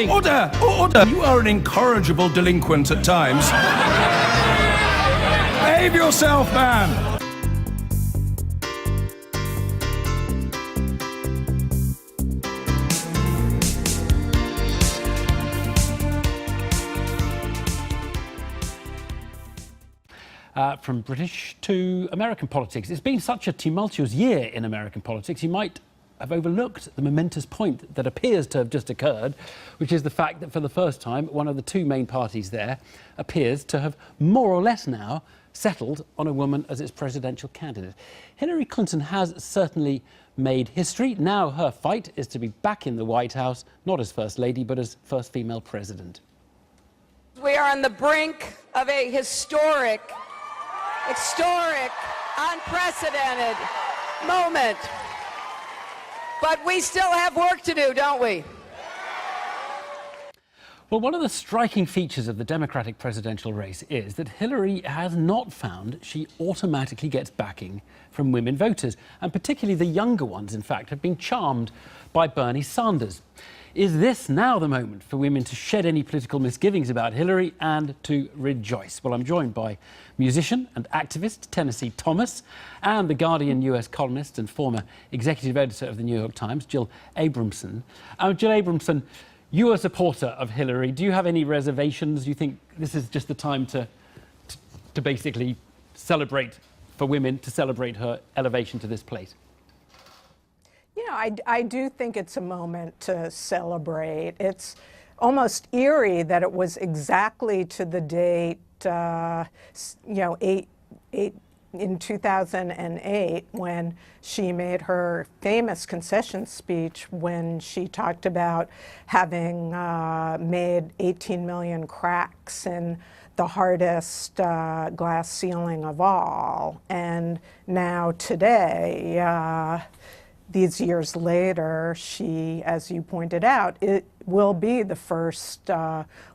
Order! Order! You are an incorrigible delinquent at times. Behave yourself, man! From British to American politics. It's been such a tumultuous year in American politics, you might have overlooked the momentous point that appears to have just occurred, which is the fact that for the first time, one of the two main parties there appears to have more or less now settled on a woman as its presidential candidate. Hillary Clinton has certainly made history. Now her fight is to be back in the White House, not as First Lady, but as first female president. We are on the brink of a historic, unprecedented moment. But we still have work to do, don't we? Well, one of the striking features of the Democratic presidential race is that Hillary has not found she automatically gets backing from women voters, and particularly the younger ones, in fact, have been charmed by Bernie Sanders. Is this now the moment for women to shed any political misgivings about Hillary and to rejoice? Well, I'm joined by musician and activist Tennessee Thomas and the Guardian US columnist and former executive editor of the New York Times, Jill Abramson. Jill Abramson, you are a supporter of Hillary. Do you have any reservations? Do you think this is just the time to basically celebrate for women, to celebrate her elevation to this place? You know, I do think it's a moment to celebrate. It's almost eerie that it was exactly to the date, in 2008 when she made her famous concession speech when she talked about having made 18 million cracks in the hardest glass ceiling of all. And now today, these years later, she, as you pointed out, it will be the first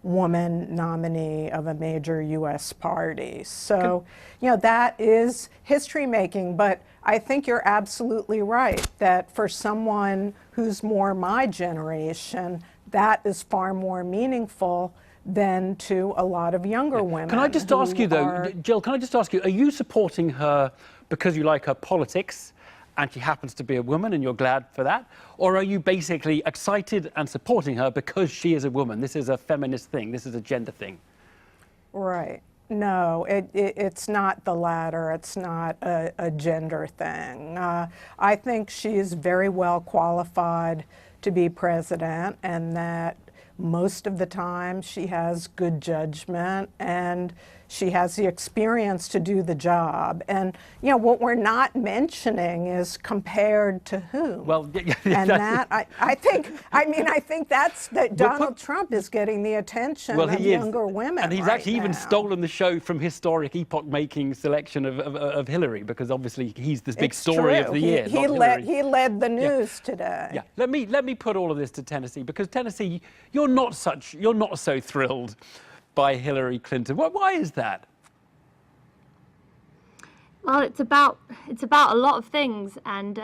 woman nominee of a major U.S. party. So, you know, that is history making, but I think you're absolutely right that for someone who's more my generation, that is far more meaningful than to a lot of younger women. Can I just ask you, though, Jill, can I just ask you, are you supporting her because you like her politics and she happens to be a woman and you're glad for that? Or are you basically excited and supporting her because she is a woman? This is a feminist thing. This is a gender thing. Right. No, it's not the latter. It's not a gender thing. I think she's very well qualified to be president, and that most of the time she has good judgment and she has the experience to do the job. And, you know, what we're not mentioning is compared to whom. Well, and that, I think that's that Donald Trump is getting the attention of younger women. And he's right actually even stolen the show from historic epoch-making selection of Hillary, because obviously he's this big story of the year. He led the news today. Yeah. Let me put all of this to Tennessee, because Tennessee, you're not so thrilled by Hillary Clinton. Why is that? Well, it's about a lot of things, and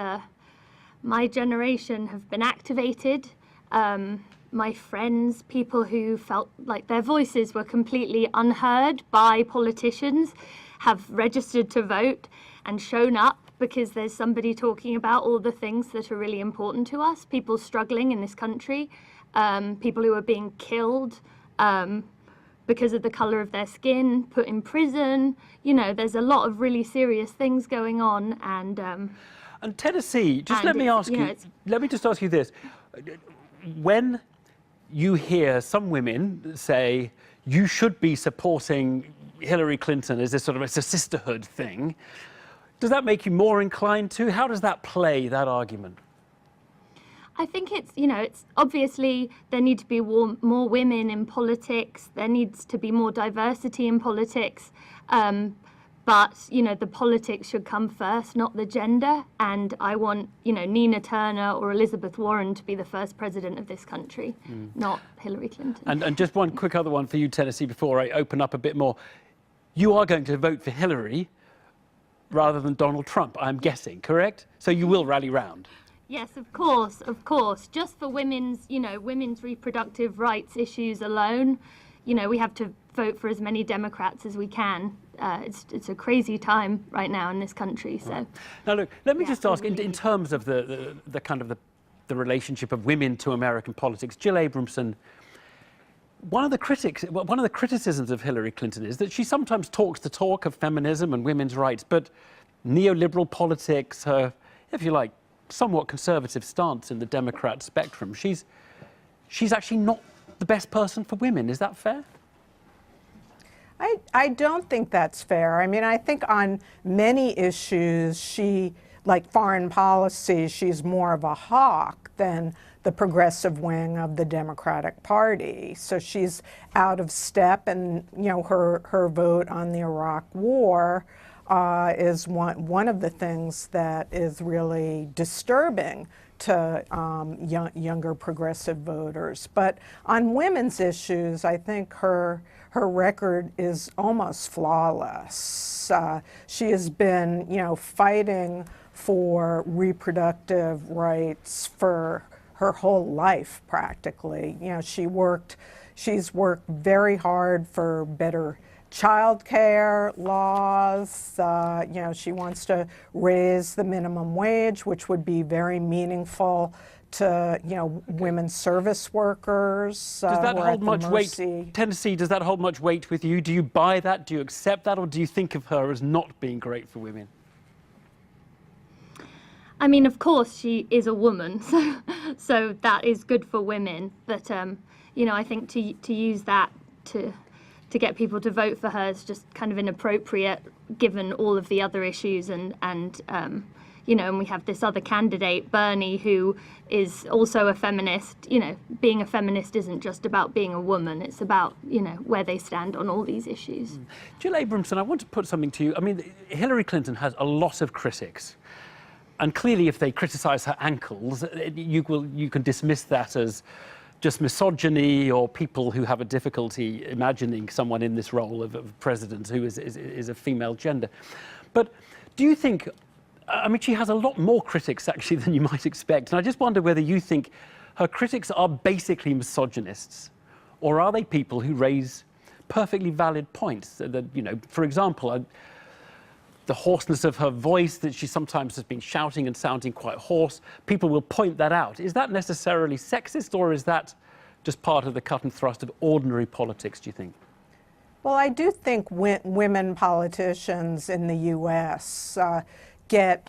my generation have been activated. My friends, people who felt like their voices were completely unheard by politicians, have registered to vote and shown up because there's somebody talking about all the things that are really important to us. People struggling in this country, people who are being killed because of the color of their skin, put in prison. You know, there's a lot of really serious things going on, and Tennessee, just let me ask you. Let me just ask you this: when you hear some women say you should be supporting Hillary Clinton as it's a sisterhood thing, does that make you more inclined to? How does that play, that argument? I think it's obviously there need to be more women in politics. There needs to be more diversity in politics. But, the politics should come first, not the gender. And I want, Nina Turner or Elizabeth Warren to be the first president of this country, not Hillary Clinton. And just one quick other one for you, Tennessee, before I open up a bit more. You are going to vote for Hillary rather than Donald Trump, I'm guessing, correct? So you will rally round. Yes, of course, of course. Just for women's reproductive rights issues alone, we have to vote for as many Democrats as we can. It's a crazy time right now in this country. So now, look, let me Yeah, just ask, really in terms of the kind of the relationship of women to American politics, Jill Abramson. One of the criticisms of Hillary Clinton is that she sometimes talks the talk of feminism and women's rights, but neoliberal politics, her, if you like, somewhat conservative stance in the Democrat spectrum, she's actually not the best person for women. Is that fair? I don't think that's fair. I mean, I think on many issues, like foreign policy, she's more of a hawk than the progressive wing of the Democratic Party. So she's out of step, and her vote on the Iraq War is one of the things that is really disturbing to younger progressive voters. But on women's issues, I think her record is almost flawless. She has been, fighting for reproductive rights for her whole life, practically. She's worked very hard for better child care laws. She wants to raise the minimum wage, which would be very meaningful to women service workers. Does that hold much weight? Tennessee, does that hold much weight with you? Do you buy that? Do you accept that? Or do you think of her as not being great for women? I mean, of course, she is a woman, so that is good for women. But I think to use that to get people to vote for her is just kind of inappropriate, given all of the other issues, and we have this other candidate, Bernie, who is also a feminist. Being a feminist isn't just about being a woman; it's about where they stand on all these issues. Jill Abramson, I want to put something to you. I mean, Hillary Clinton has a lot of critics. And clearly, if they criticize her ankles, you can dismiss that as just misogyny, or people who have a difficulty imagining someone in this role of president who is a female gender. But do you think, I mean, she has a lot more critics actually than you might expect. And I just wonder whether you think her critics are basically misogynists, or are they people who raise perfectly valid points? That, for example, the hoarseness of her voice, that she sometimes has been shouting and sounding quite hoarse. People will point that out. Is that necessarily sexist, or is that just part of the cut and thrust of ordinary politics, do you think? Well, I do think women politicians in the U.S. Get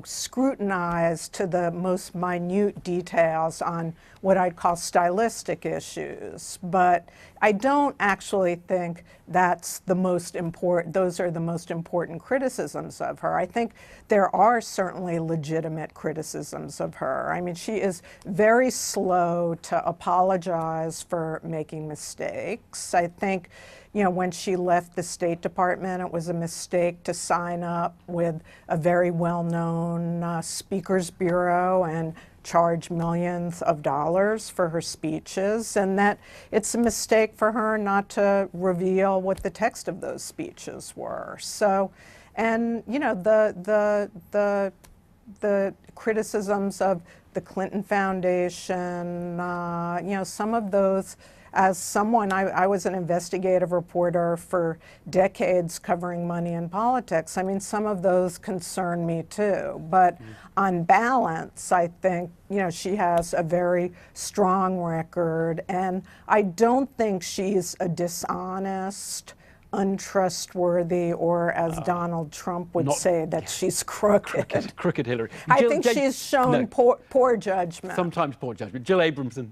scrutinized to the most minute details on what I'd call stylistic issues. But I don't actually think those are the most important criticisms of her. I think there are certainly legitimate criticisms of her. I mean, she is very slow to apologize for making mistakes. I think when she left the State Department, it was a mistake to sign up with a very well-known speakers bureau and charge millions of dollars for her speeches, and that it's a mistake for her not to reveal what the text of those speeches were. So, and the criticisms of the Clinton Foundation, some of those. As someone, I was an investigative reporter for decades covering money in politics. I mean, some of those concern me too. But on balance, I think, she has a very strong record. And I don't think she's a dishonest, untrustworthy, or as Donald Trump would say, that she's crooked. Crooked Hillary. I think she's shown poor judgment. Sometimes poor judgment. Jill Abramson,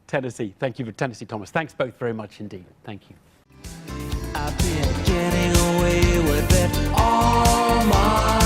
Tennessee. Thank you for Tennessee, Thomas. Thanks both very much indeed. Thank you. I've been getting away with it all my